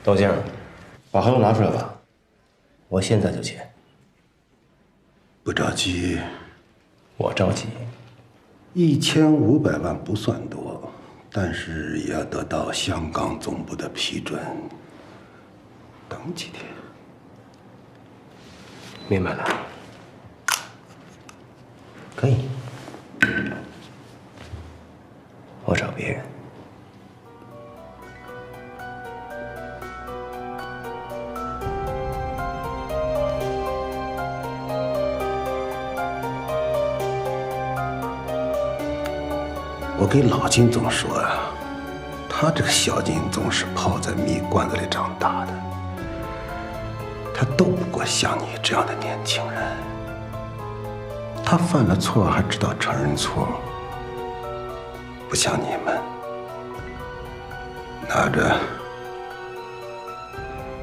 豆静，把合同拿出来吧，我现在就签。不着急，我着急。1500万不算多，但是也要得到香港总部的批准。等几天。明白了。可以。我找别人。我给老金总说呀，他这个小金总是泡在蜜罐子里长大的，他斗不过像你这样的年轻人。他犯了错还知道承认错，不像你们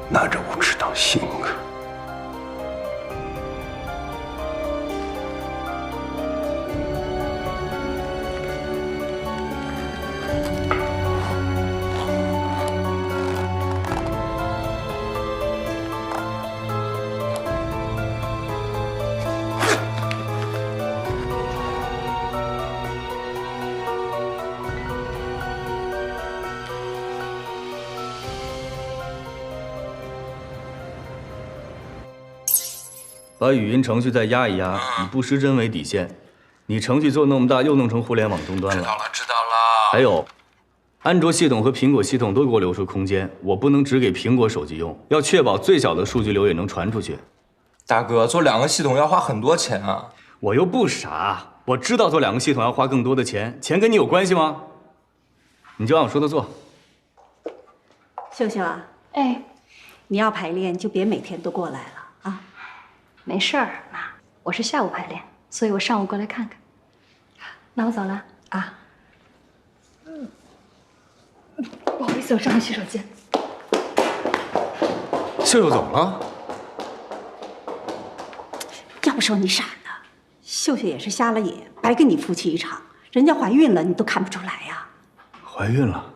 拿着无耻当性格。把语音程序再压一压，以不失真为底线。你程序做那么大，又弄成互联网终端了。知道了。还有，安卓系统和苹果系统都给我留出空间，我不能只给苹果手机用，要确保最小的数据流也能传出去。大哥，做2个系统要花很多钱啊！我又不傻，我知道做2个系统要花更多的钱，钱跟你有关系吗？你就按我说的做。秀秀啊，哎，你要排练就别每天都过来了啊。没事儿，妈，我是下午排练，所以我上午过来看看。那我走了啊。不好意思，我上个洗手间。秀秀走了？要不说你傻呢，秀秀也是瞎了眼，白跟你夫妻一场。人家怀孕了，你都看不出来呀。怀孕了。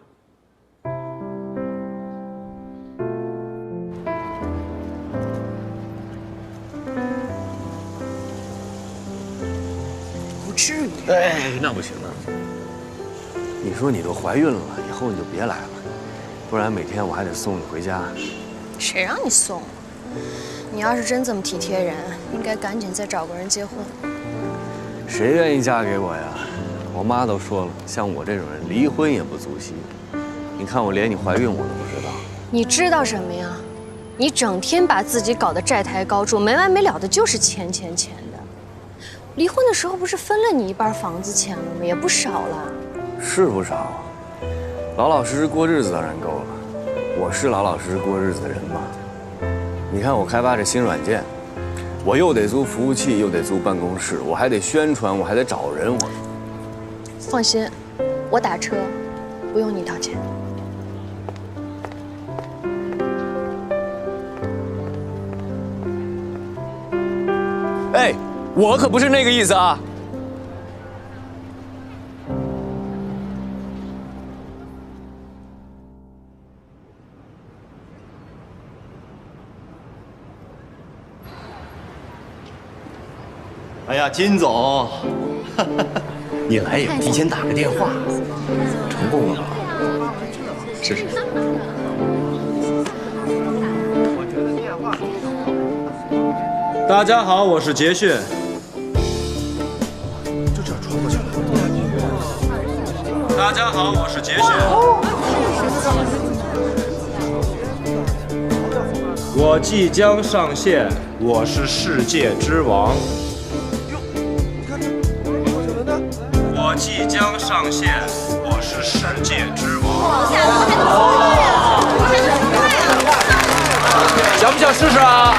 至于？哎，那不行啊！你说你都怀孕了，以后你就别来了，不然每天我还得送你回家。谁让你送？你要是真这么体贴人，应该赶紧再找个人结婚。谁愿意嫁给我呀？我妈都说了，像我这种人，离婚也不足惜。你看我连你怀孕我都不知道。你知道什么呀？你整天把自己搞得债台高筑，没完没了的就是钱钱钱的。离婚的时候不是分了你一半房子钱了吗？也不少了。是不少，老老实实过日子当然够了。我是老老实实过日子的人吗？你看我开发这新软件，我又得租服务器，又得租办公室，我还得宣传，我还得找人。放心，我打车，不用你掏钱。哎，我可不是那个意思啊！哎呀，金总，你来也提前打个电话，成功了吧？是。大家好，我是杰迅。就这样穿过去了。大家好，我是杰迅。我即将上线，我是世界之王。我即将上线，我是世界之王。想不想试试啊？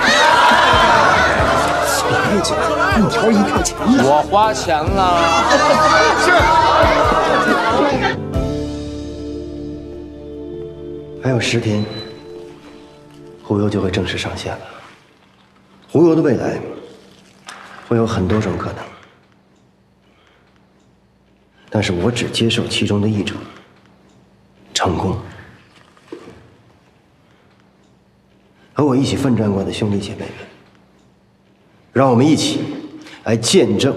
小姐，一条一块钱。我花钱了。是。还有10天，狐游就会正式上线了。狐游的未来会有很多种可能，但是我只接受其中的一种，成功。和我一起奋战过的兄弟姐妹们，让我们一起来见证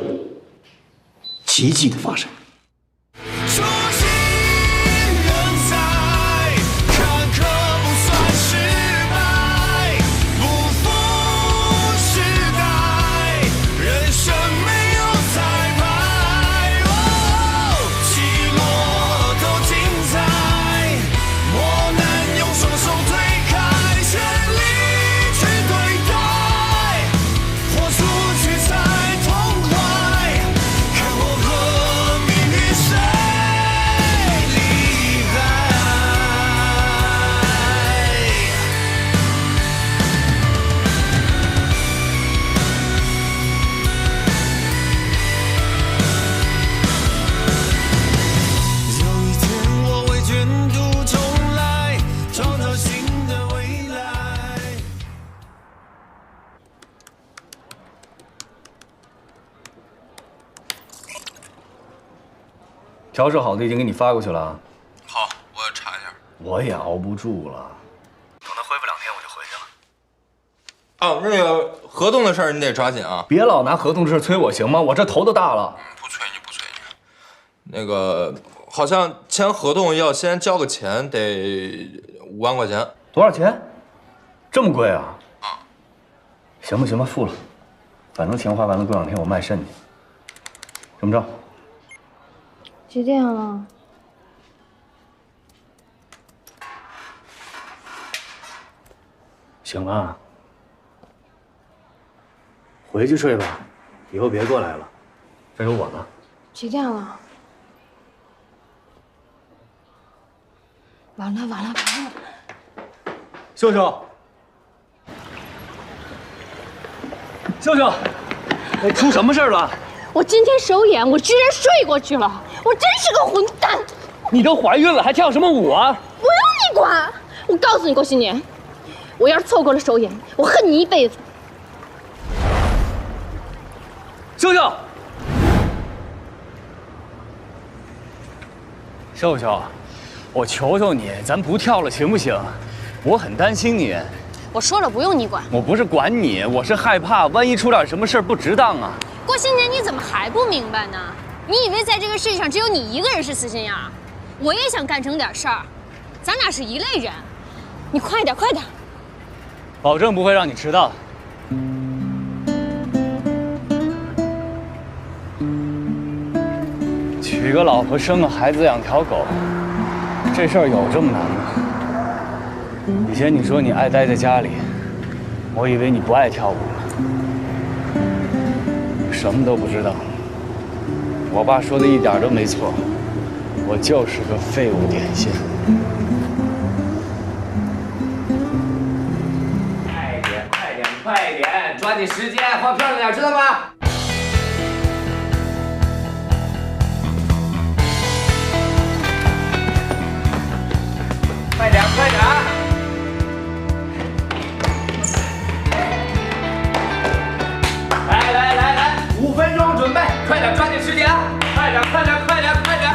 奇迹的发生。调试好的已经给你发过去了啊。好，我查一下。我也熬不住了，等他恢复2天我就回去了。哦，那个合同的事儿你得抓紧啊！别老拿合同的事催我行吗？我这头都大了。不催你，不催你。那个好像签合同要先交个钱，得5万块钱。多少钱？这么贵啊？啊。行吧行吧，付了。反正钱花完了，过2天我卖肾去。这么着。几点了？醒了，回去睡吧，以后别过来了，这有我呢。几点了？完了完了完了！秀秀，秀秀，哎，出什么事儿了？我今天首演，我居然睡过去了，我真是个混蛋！你都怀孕了，还跳什么舞啊？不用你管！我告诉你，郭新年，我要是错过了首演，我恨你一辈子。秀秀，秀秀，我求求你，咱不跳了行不行？我很担心你。我说了，不用你管。我不是管你，我是害怕，万一出点什么事儿不值当啊。郭新年，你怎么还不明白呢？你以为在这个世界上只有你一个人是死心眼儿？我也想干成点事儿，咱俩是一类人。你快点，快点！保证不会让你迟到。娶个老婆，生个孩子，养条狗，这事儿有这么难吗？以前你说你爱待在家里，我以为你不爱跳舞呢。什么都不知道。我爸说的一点都没错，我就是个废物点心。快点，快点，快点，抓紧时间，花漂亮点，知道吗？快点，快点！来，5分钟准备，快点，抓紧时间，快点，快点，快点，快点，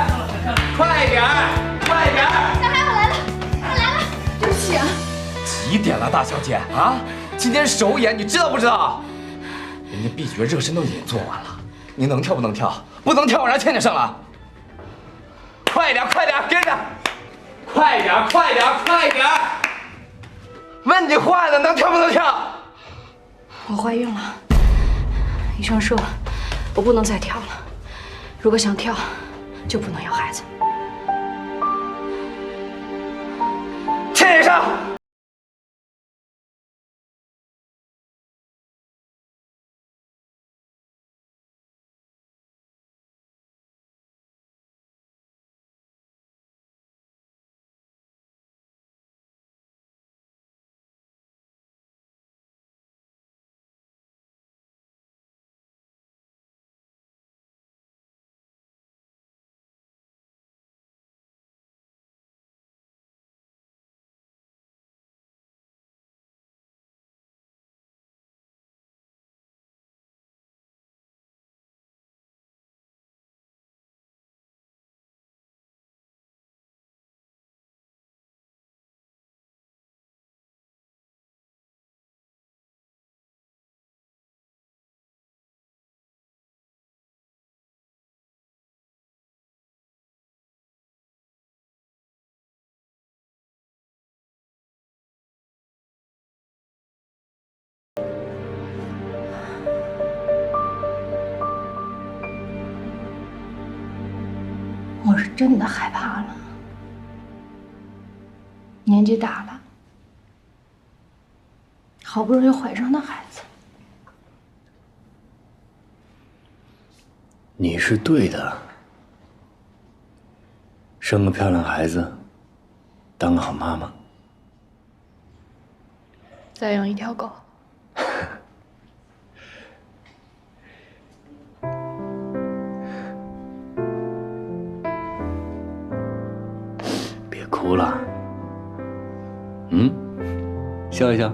快点，快点！大海，我来了，我来了，对不起啊。几点了，大小姐啊？今天首演，你知道不知道？人家闭角热身都已经做完了，你能跳不能跳？不能跳，我让倩倩上了。快点，快点，跟着！快点，快点，快点！问你话呢，能跳不能跳？我怀孕了，医生说我不能再跳了，如果想跳，就不能要孩子。倩倩上！我是真的害怕了。年纪大了，好不容易怀上的孩子，你是对的，生个漂亮孩子，当个好妈妈。再养一条狗。别哭了，笑一笑。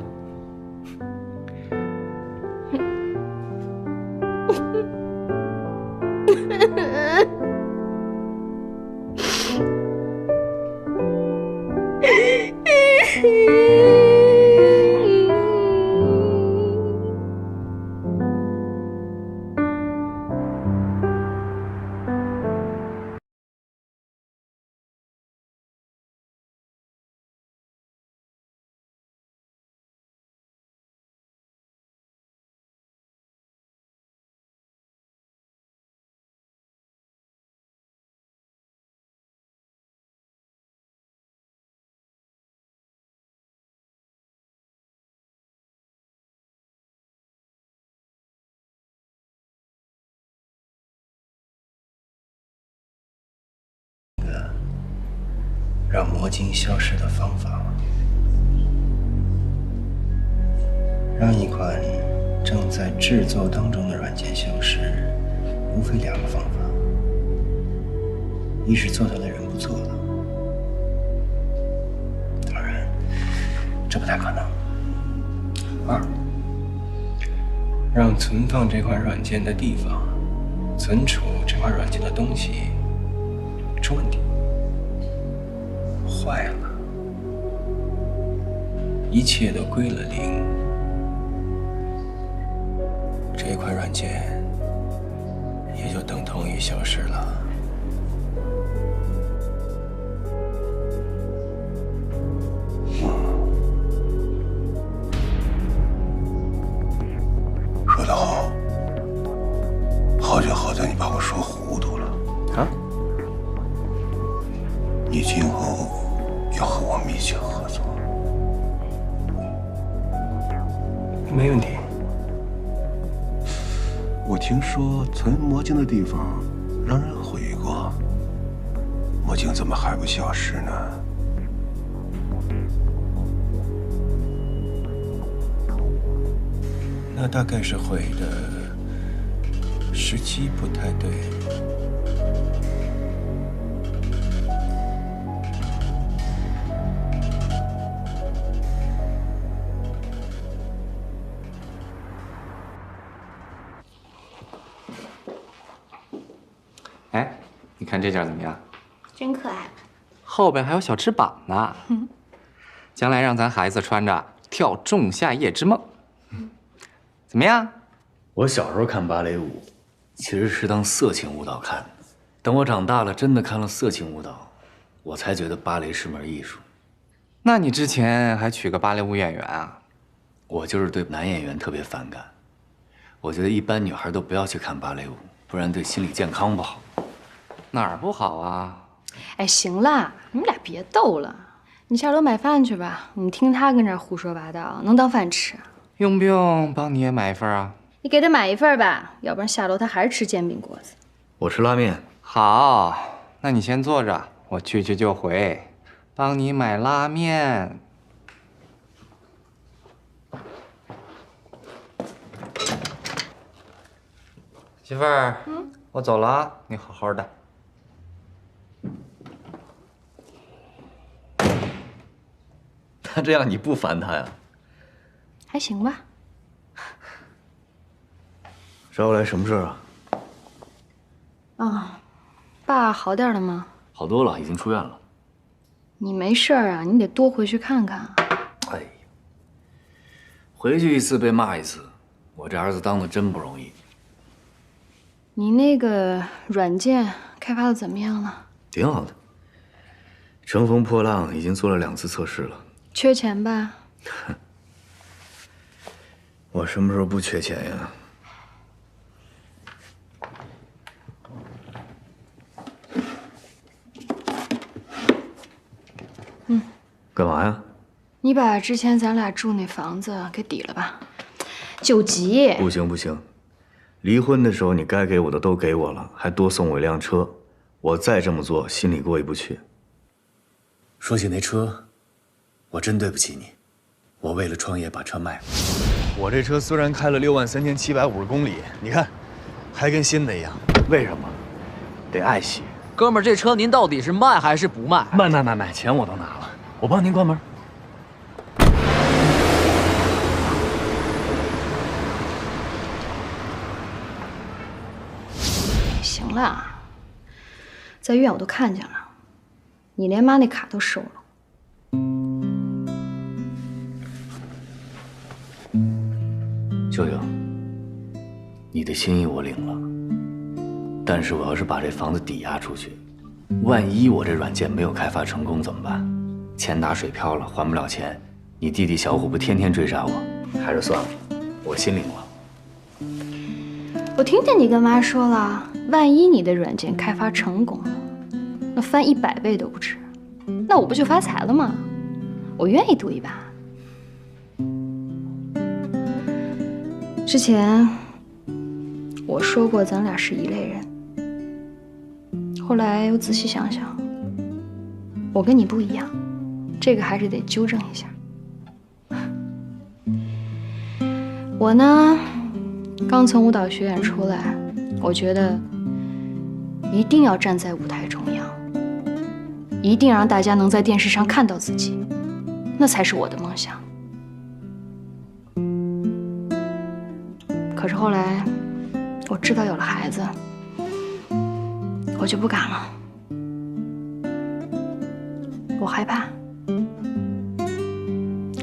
让魔晶消失的方法，让一款正在制作当中的软件消失，无非2个方法：一是做它的人不做了，当然这不太可能；二，让存放这款软件的地方、存储这款软件的东西出问题。坏了，一切都归了零，这款软件也就等同于消失了。说得好，好就好在你把我说糊涂了啊！你今后要和我密切合作，没问题。我听说存魔晶的地方让人毁过，魔晶怎么还不消失呢？那大概是毁的时机不太对。哎，你看这件怎么样？真可爱。后边还有小翅膀呢，将来让咱孩子穿着跳《仲夏夜之梦》，怎么样？我小时候看芭蕾舞，其实是当色情舞蹈看的。等我长大了，真的看了色情舞蹈，我才觉得芭蕾是门艺术。那你之前还娶个芭蕾舞演员啊？我就是对男演员特别反感，我觉得一般女孩都不要去看芭蕾舞，不然对心理健康不好。哪儿不好啊？哎，行啦，你们俩别斗了，你下楼买饭去吧。你听他跟这儿胡说八道，能当饭吃？用不用帮你也买一份啊？你给他买一份吧，要不然下楼他还是吃煎饼果子。我吃拉面。好，那你先坐着，我去就回，帮你买拉面。媳妇儿，我走了啊，你好好的。他这样你不烦他呀？还行吧。找我来什么事儿啊？啊，爸好点了吗？好多了，已经出院了。你没事儿啊，你得多回去看看。哎呀，回去一次被骂一次，我这儿子当的真不容易。你那个软件开发的怎么样了？挺好的，乘风破浪已经做了2次测试了。缺钱吧？我什么时候不缺钱呀？干嘛呀？你把之前咱俩住那房子给抵了吧，救急。不行不行，离婚的时候你该给我的都给我了，还多送我一辆车，我再这么做心里过意不去。说起那车，我真对不起你，我为了创业把车卖了。我这车虽然开了63750公里，你看，还跟新的一样。为什么？得爱惜。哥们儿，这车您到底是卖还是不卖？卖，钱我都拿了。我帮您关门。行了，在医院我都看见了，你连妈那卡都收了。舅舅，你的心意我领了，但是我要是把这房子抵押出去，万一我这软件没有开发成功怎么办？钱打水漂了，还不了钱，你弟弟小虎不天天追杀我？还是算了，我心领了。我听见你跟妈说了，万一你的软件开发成功了，那翻100倍都不止，那我不就发财了吗？我愿意赌一把。之前我说过咱俩是一类人，后来我仔细想想，我跟你不一样，这个还是得纠正一下。我呢，刚从舞蹈学院出来，我觉得一定要站在舞台中央，一定让大家能在电视上看到自己，那才是我的梦想。可是后来我知道有了孩子，我就不敢了，我害怕，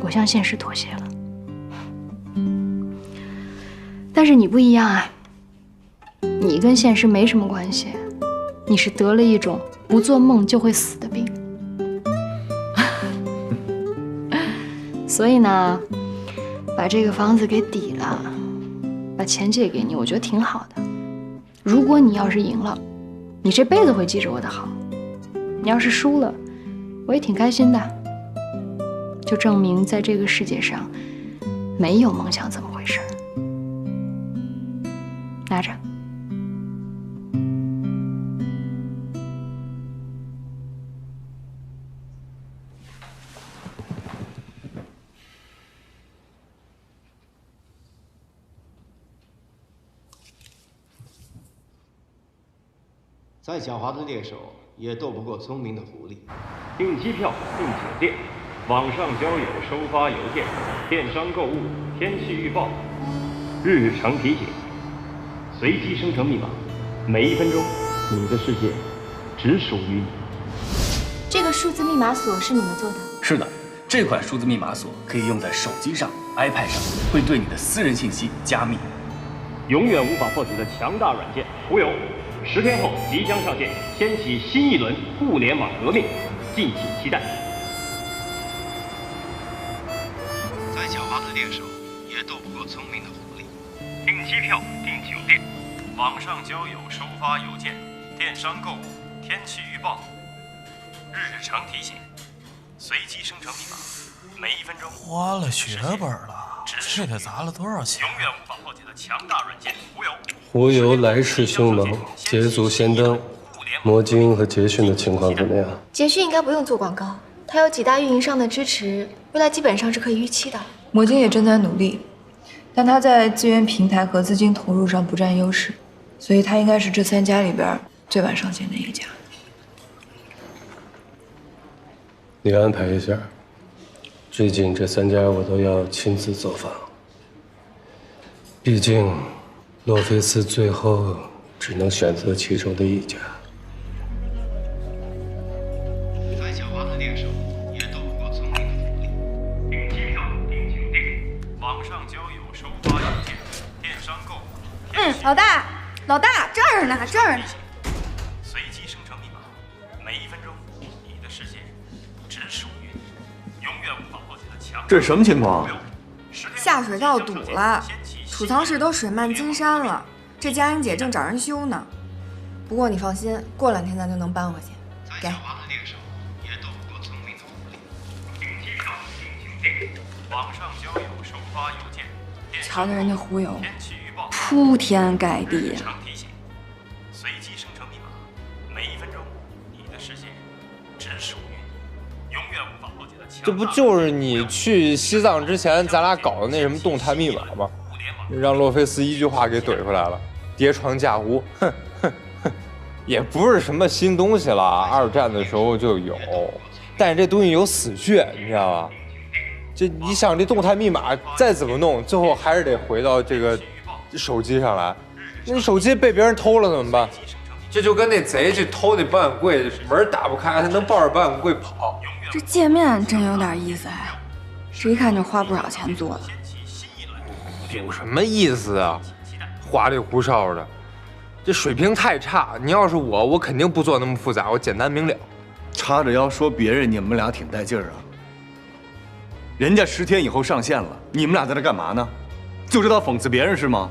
我向现实妥协了。但是你不一样啊，你跟现实没什么关系，你是得了一种不做梦就会死的病。所以呢，把这个房子给抵了，把钱借给你，我觉得挺好的。如果你要是赢了，你这辈子会记着我的好；你要是输了，我也挺开心的，就证明在这个世界上没有梦想这么回事儿。拿着。再狡猾的猎手也斗不过聪明的狐狸。订机票、订酒店，网上交友、收发邮件，电商购物，天气预报，日程提醒，随机生成密码，每1分钟，你的世界只属于你。这个数字密码锁是你们做的？是的，这款数字密码锁可以用在手机上、iPad 上，会对你的私人信息加密。永远无法破解的强大软件，狐友10天后即将上线，掀起新一轮互联网革命，敬请期待。再狡猾的猎手也斗不过聪明的狐狸。订机票、订酒店，网上交友、收发邮件，电商购物，天气预报，日程提醒，随机生成密码，每1分钟。花了血本了，这得砸了多少钱？永远无法破解的强大软件，狐友。狐游来势凶猛，捷足先登。魔晶和捷讯的情况怎么样？捷讯应该不用做广告，它有几大运营商的支持，未来基本上是可以预期的。魔晶也正在努力，但它在资源平台和资金投入上不占优势，所以它应该是这3家里边最晚上线的一家。你安排一下，最近这3家我都要亲自走访。毕竟，洛菲斯最后只能选择其中的一家。再狡猾的猎手也斗不过聪明的狐狸。订机票、订酒店，网上交友、收发邮件，电商购物。老大，这儿呢，这儿呢。随机生成密码，每1分钟，你的世界只属于你，永远无法破解的强。这是什么情况？下水道堵了。储藏室都水漫金山了，这佳音姐正找人修呢。不过你放心，过2天咱就能搬回去。给。再狡猾的猎手也斗不过聪明的狐狸。电，网上交友收发邮件。瞧瞧人家忽悠，铺天盖地。日常提醒：随机生成密码，每1分钟，你的视线只属于你，永远无法破解的强大。这不就是你去西藏之前咱俩搞的那什么动态密码吗？让洛菲斯一句话给怼回来了，叠床架屋，哼哼哼，也不是什么新东西了，2战的时候就有，但是这东西有死穴，你知道吧？这你想这动态密码再怎么弄，最后还是得回到这个手机上来。那你手机被别人偷了怎么办？这就跟那贼去偷那保险柜，门打不开，他能抱着保险柜跑。这界面真有点意思哎，这一看就花不少钱做的。有什么意思啊？花里胡哨的，这水平太差。你要是我肯定不做那么复杂，我简单明了。叉着腰说别人，你们俩挺带劲儿啊。人家10天以后上线了，你们俩在这干嘛呢？就知道讽刺别人是吗？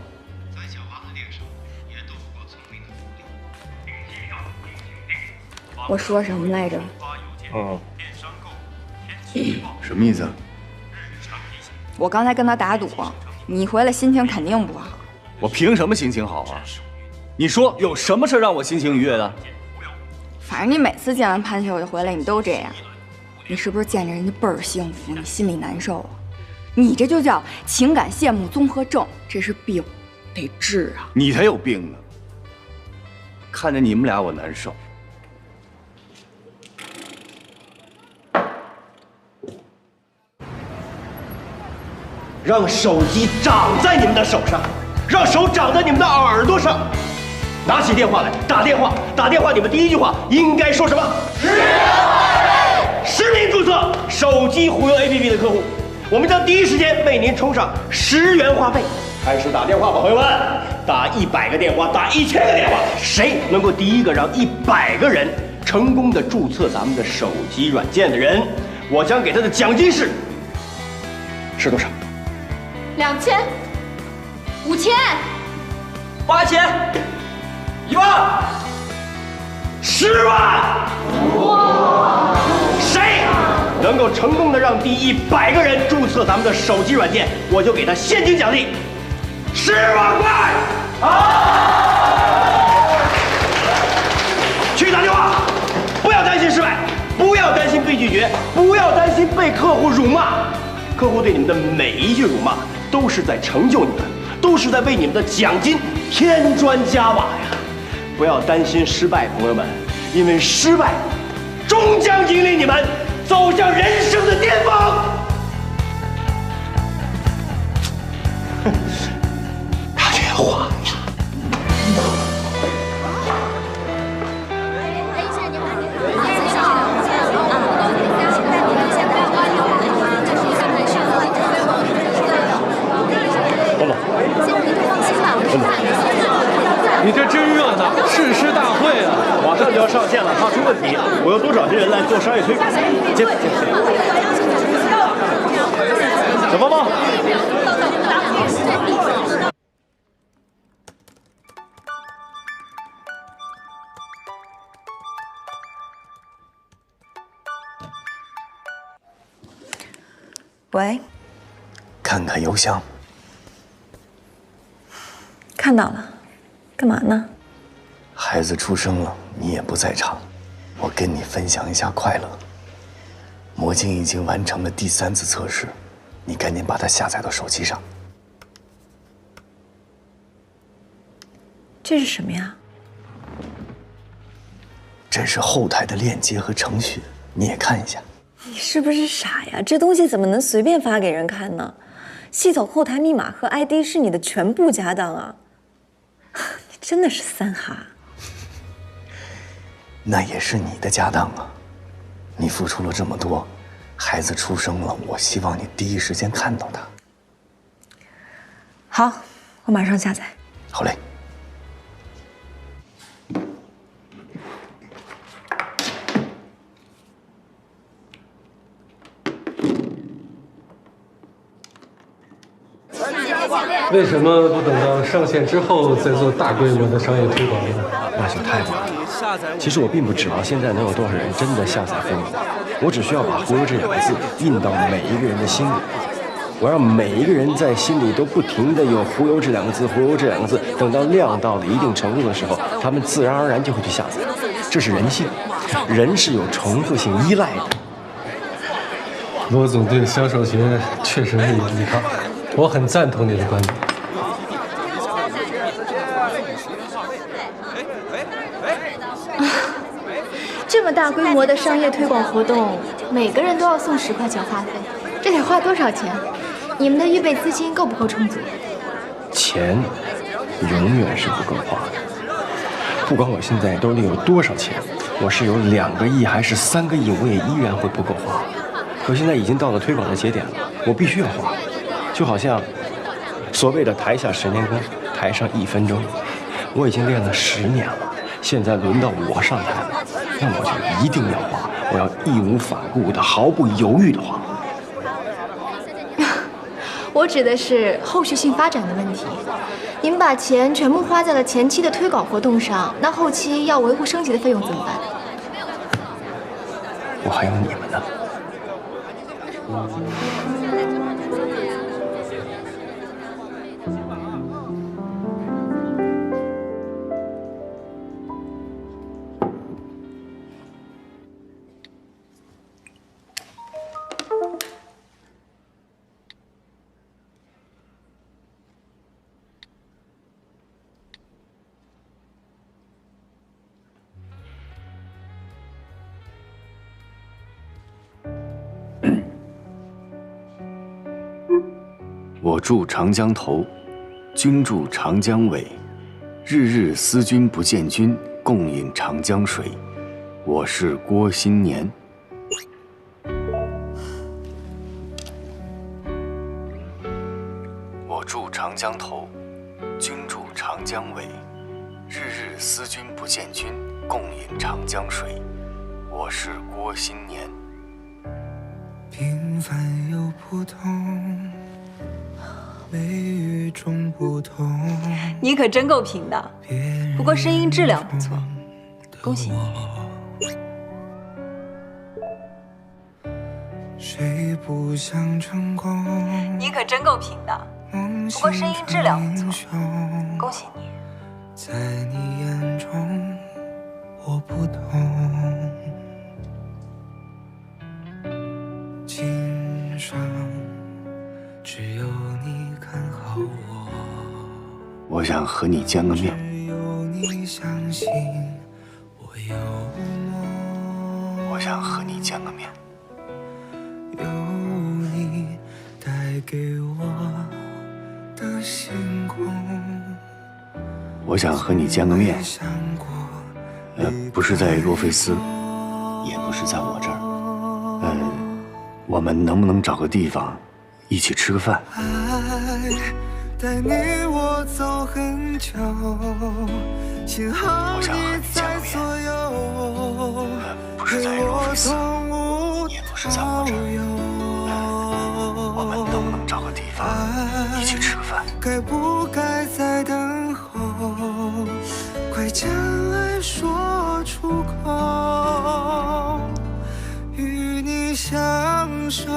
我说什么来着？什么意思？我刚才跟他打赌，你回来心情肯定不好。我凭什么心情好啊？你说有什么事让我心情愉悦的？反正你每次见完潘秀就回来，你都这样。你是不是见着人家倍儿幸福，你心里难受啊？你这就叫情感羡慕综合症，这是病，得治啊！你才有病呢！看着你们俩我难受。让手机长在你们的手上，让手长在你们的耳朵上。拿起电话来，打电话，打电话！你们第一句话应该说什么？实名注册手机忽悠 APP 的客户，我们将第一时间为您充上10元话费。开始打电话吧，朋友们！打100个电话，打1000个电话，谁能够第一个让100个人成功的注册咱们的手机软件的人，我将给他的奖金是多少？2000、5000、8000、1万、10万！哇！谁能够成功的让第100个人注册咱们的手机软件，我就给他现金奖励10万块！去打电话，不要担心失败，不要担心被拒绝，不要担心被客户辱骂。客户对你们的每一句辱骂，都是在成就你们，都是在为你们的奖金添砖加瓦呀！不要担心失败，朋友们，因为失败终将引领你们走向人生的巅峰。打电话呀！你这真热闹，誓师大会啊！马上就要上线了，怕出问题，我有多少些人来做商业推广？接，小芳芳。喂，看看邮箱。看到了，干嘛呢？孩子出生了，你也不在场，我跟你分享一下快乐。魔镜已经完成了第3次测试，你赶紧把它下载到手机上。这是什么呀？这是后台的链接和程序，你也看一下。你是不是傻呀？这东西怎么能随便发给人看呢？系统后台密码和 ID 是你的全部家当啊！你真的是3哈。那也是你的家当啊！你付出了这么多，孩子出生了，我希望你第一时间看到他。好，我马上下载。好嘞。为什么不等到上线之后再做大规模的商业推广呢？那就太晚了。其实我并不指望现在能有多少人真的下载疯魔，我只需要把“忽悠”这两个字印到每一个人的心里。我让每一个人在心里都不停地有“忽悠”这两个字，“忽悠”这两个字。等到量到了一定程度的时候，他们自然而然就会去下载。这是人性，人是有重复性依赖的。罗总对销售学确实是有一套，我很赞同你的观点。这么大规模的商业推广活动，每个人都要送10块钱话费，这得花多少钱？你们的预备资金够不够充足？钱永远是不够花的。不管我现在兜里有多少钱，我是有2个亿还是3个亿，我也依然会不够花。可现在已经到了推广的节点了，我必须要花。就好像所谓的台下10年功，台上1分钟，我已经练了10年了，现在轮到我上台了，那我就一定要花，我要义无反顾的、毫不犹豫的花。我指的是后续性发展的问题。你们把钱全部花在了前期的推广活动上，那后期要维护升级的费用怎么办？我还有你们呢。我住长江头，君住长江尾。日日思君不见君，共饮长江水。我是郭新年。我住长江头，君住长江尾。日日思君不见君，共饮长江水。我是郭新年。平凡又普通，美与众不同。你可真够平的，不过声音质量不错，恭喜你。谁不想成功？你可真够平的，不过声音质量不错，恭喜你。在你眼中，我不同。今生只有你看好我。我想和你见个面。只有你相信我有梦。我想和你见个面。有你带给我的星空。我想和你见个面。不是在若菲斯，也不是在我这儿。我们能不能找个地方一起吃个饭？爱带你我走很久，幸好你在左右，不是在若菲斯，也不是在我这儿。我们能不能找个地方一起吃个饭？该不该再等候？快将爱说出口，与你相守。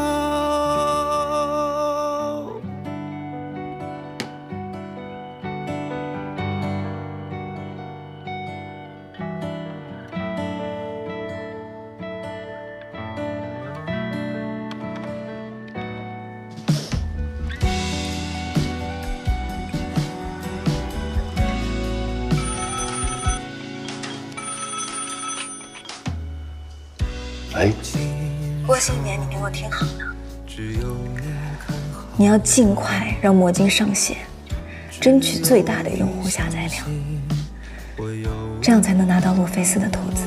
郭新年，你给我听好了，你要尽快让魔晶上线，争取最大的用户下载量，这样才能拿到洛菲斯的投资。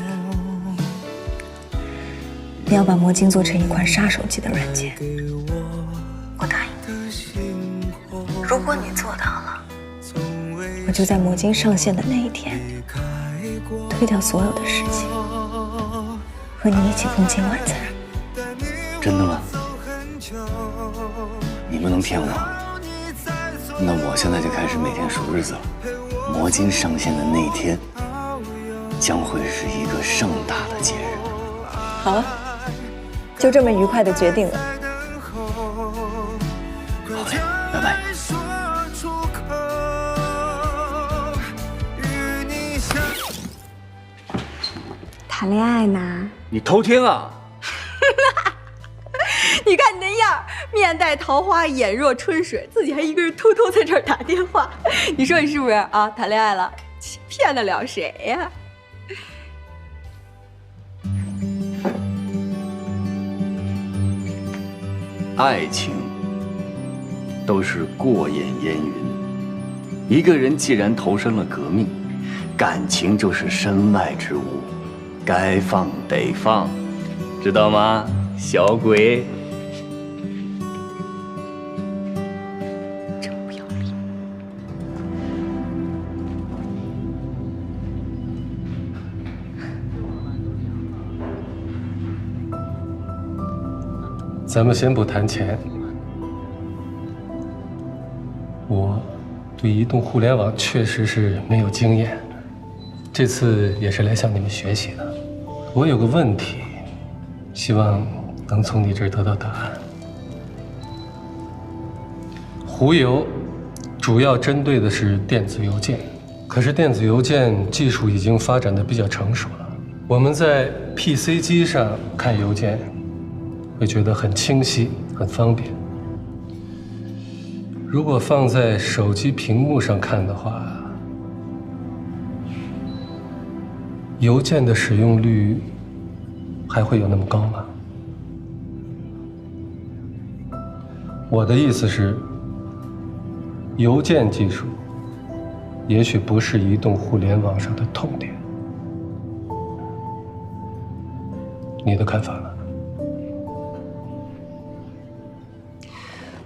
你要把魔晶做成一款杀手级的软件，我答应你。如果你做到了，我就在魔晶上线的那一天，推掉所有的事情，和你一起共进晚餐。真的吗？你不能骗我。那我现在就开始每天数日子了。魔晶上线的那一天，将会是一个盛大的节日。好啊，就这么愉快的决定了。好嘞，拜拜。谈恋爱呢？你偷听啊？你看你那样，面带桃花，眼若春水，自己还一个人偷偷在这儿打电话，你说你是不是啊？谈恋爱了，骗得了谁呀？爱情都是过眼烟云，一个人既然投身了革命，感情就是身外之物，该放得放，知道吗，小鬼？真不要脸！咱们先不谈钱，我对移动互联网确实是没有经验，这次也是来向你们学习的。我有个问题，希望能从你这儿得到答案。狐邮主要针对的是电子邮件，可是电子邮件技术已经发展的比较成熟了，我们在 PC 机上看邮件会觉得很清晰、很方便。如果放在手机屏幕上看的话，邮件的使用率还会有那么高吗？我的意思是，邮件技术也许不是移动互联网上的痛点。你的看法呢？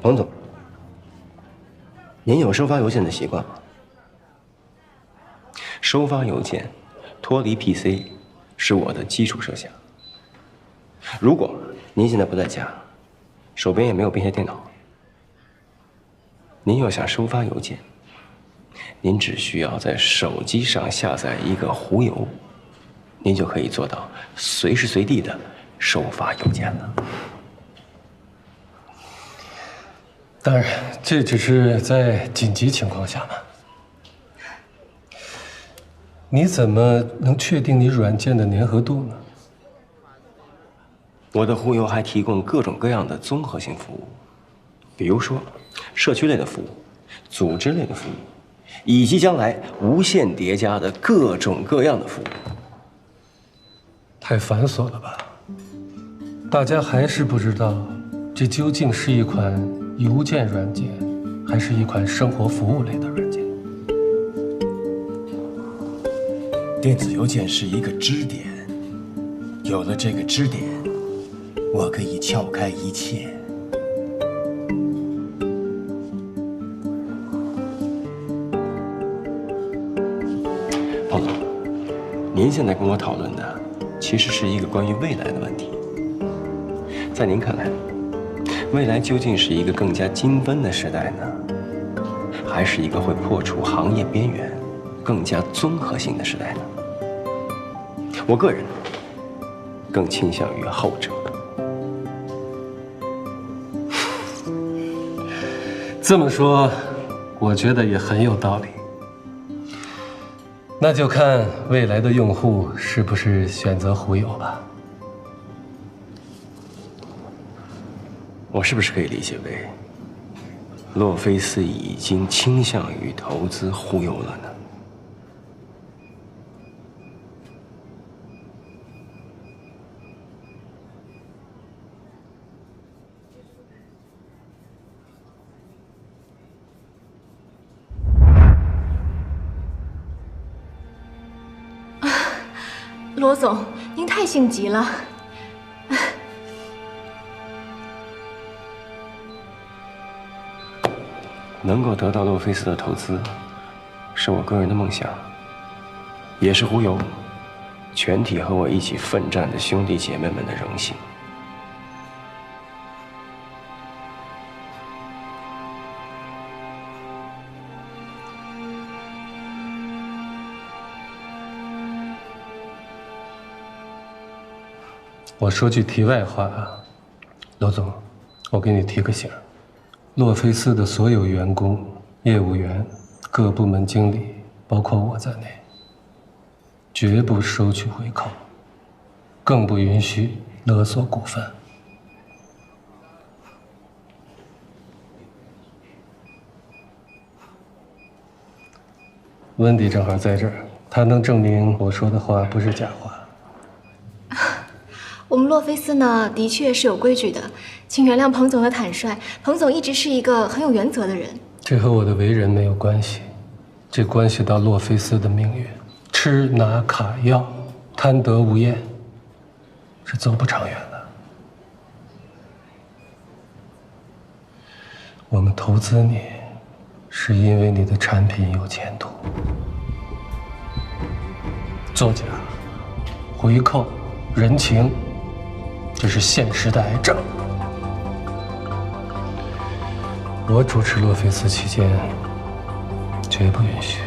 王总，您有收发邮件的习惯吗？收发邮件脱离 PC 是我的基础设想。如果您现在不在家，手边也没有便携电脑，您要想收发邮件，您只需要在手机上下载一个狐邮，您就可以做到随时随地的收发邮件了。当然，这只是在紧急情况下嘛。你怎么能确定你软件的粘合度呢？我的狐邮还提供各种各样的综合性服务，比如说社区类的服务、组织类的服务，以及将来无限叠加的各种各样的服务。太繁琐了吧？大家还是不知道，这究竟是一款邮件软件，还是一款生活服务类的软件？电子邮件是一个支点，有了这个支点，我可以撬开一切。鲍总，您现在跟我讨论的其实是一个关于未来的问题。在您看来，未来究竟是一个更加精分的时代呢，还是一个会破除行业边缘、更加综合性的时代呢？我个人更倾向于后者。这么说，我觉得也很有道理。那就看未来的用户是不是选择狐邮吧。我是不是可以理解为，洛菲斯已经倾向于投资狐邮了呢？罗总，您太性急了。能够得到洛菲斯的投资，是我个人的梦想，也是狐邮全体和我一起奋战的兄弟姐妹们的荣幸。我说句题外话啊，罗总，我给你提个醒，洛菲斯的所有员工、业务员、各部门经理，包括我在内，绝不收取回扣，更不允许勒索股份。温迪正好在这儿，他能证明我说的话不是假话。我们洛菲斯呢，的确是有规矩的，请原谅彭总的坦率。彭总一直是一个很有原则的人。这和我的为人没有关系，这关系到洛菲斯的命运。吃拿卡要，贪得无厌，是走不长远的。我们投资你，是因为你的产品有前途。作假、回扣、人情，这是现实的癌症。我主持洛菲斯期间，绝不允许。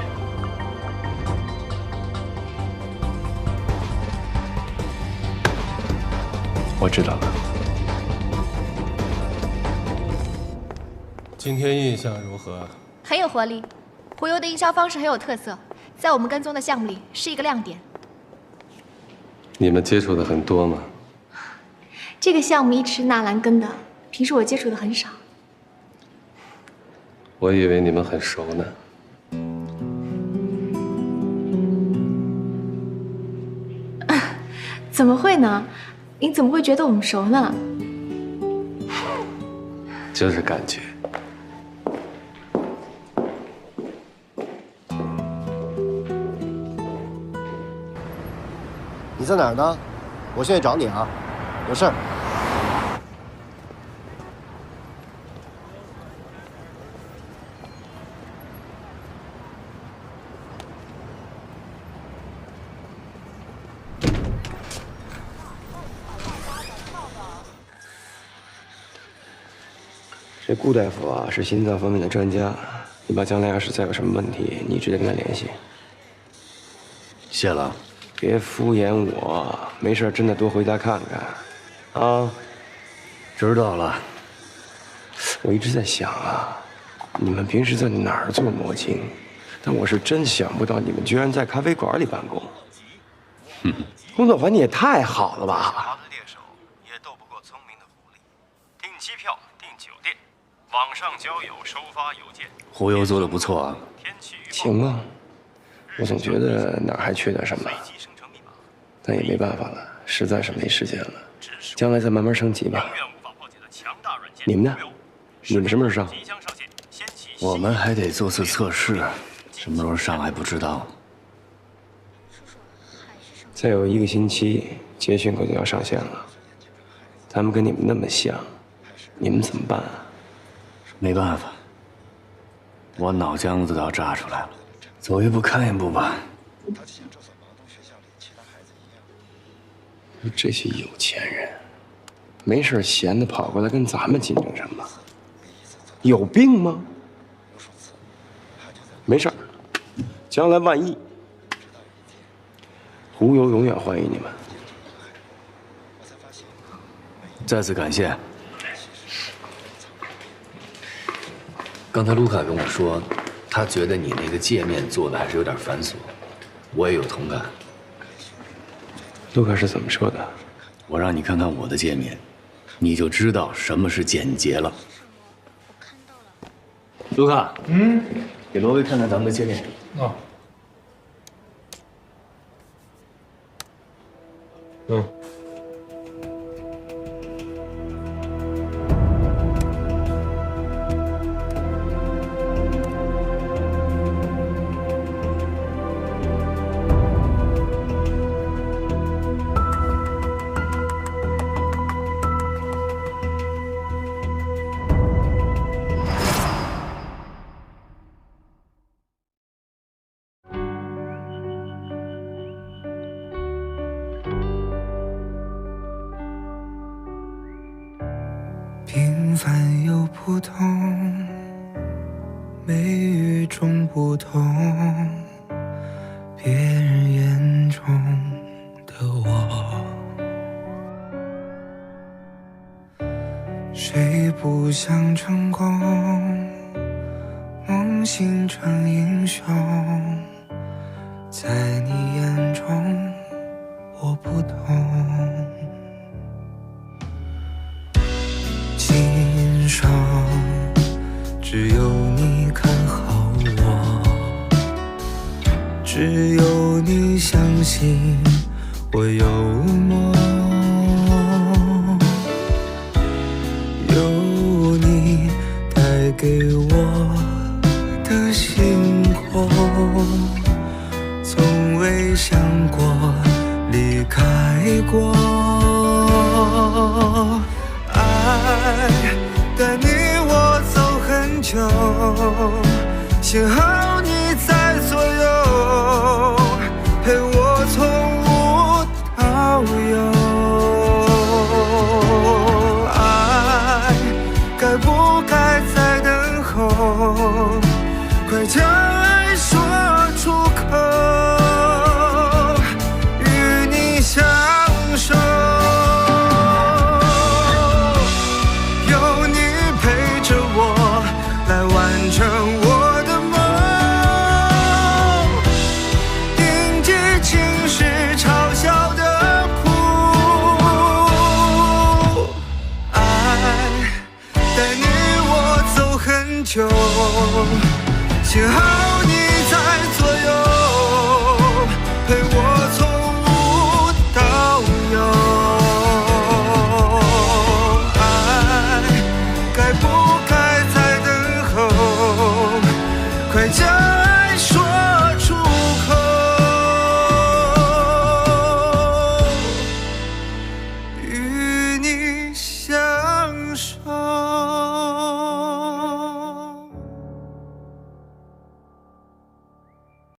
我知道了。今天印象如何？很有活力，胡油的营销方式很有特色，在我们跟踪的项目里是一个亮点。你们接触的很多吗？这个项目一直是纳兰跟的，平时我接触的很少。我以为你们很熟呢。怎么会呢？你怎么会觉得我们熟呢？就是感觉。你在哪儿呢？我现在找你啊，有事儿。这顾大夫啊，是心脏方面的专家，你把将来要是再有什么问题，你直接跟他联系。谢了。别敷衍我，没事真的多回家看看，啊。知道了。我一直在想啊，你们平时在哪儿做魔晶？但我是真想不到你们居然在咖啡馆里办公。工作环境也太好了吧！猎手也斗不过聪明的狐狸。订机票、订酒店，网上交友、收发邮件。忽悠做的不错啊。行啊，我总觉得哪儿还缺点什么。但也没办法了，实在是没时间了。将来再慢慢升级吧。你们呢？你们什么时候上？我们还得做次测试，什么时候上还不知道。再有1个星期，捷讯可就要上线了。他们跟你们那么像，你们怎么办啊？没办法，我脑浆子都要炸出来了。走一步看一步吧。这些有钱人，没事闲的跑过来跟咱们竞争什么？有病吗？没事儿，将来万一，胡油永远欢迎你们。再次感谢。刚才卢卡跟我说，他觉得你那个界面做的还是有点繁琐，我也有同感。卢卡是怎么说的？我让你看看我的界面，你就知道什么是简洁了。卢卡，给罗威看看咱们的界面。哦。平凡又普通，美与众不同，别人眼中的我。谁不想成功？梦醒成英雄，在你眼中我不同。今生只有你看好我，只有你相信我有梦，有你带给我的星空，从未想过离开过。爱带你我走很久，幸好你在左右，陪我从无到有。爱该不该再等候？快将爱说出口，与你相守。有你陪着我，来完成我的梦，迎接情绪嘲笑的苦。爱带你我走很久，幸好你在左右，陪我从无到有。爱该不该再等候？快将爱说出口，与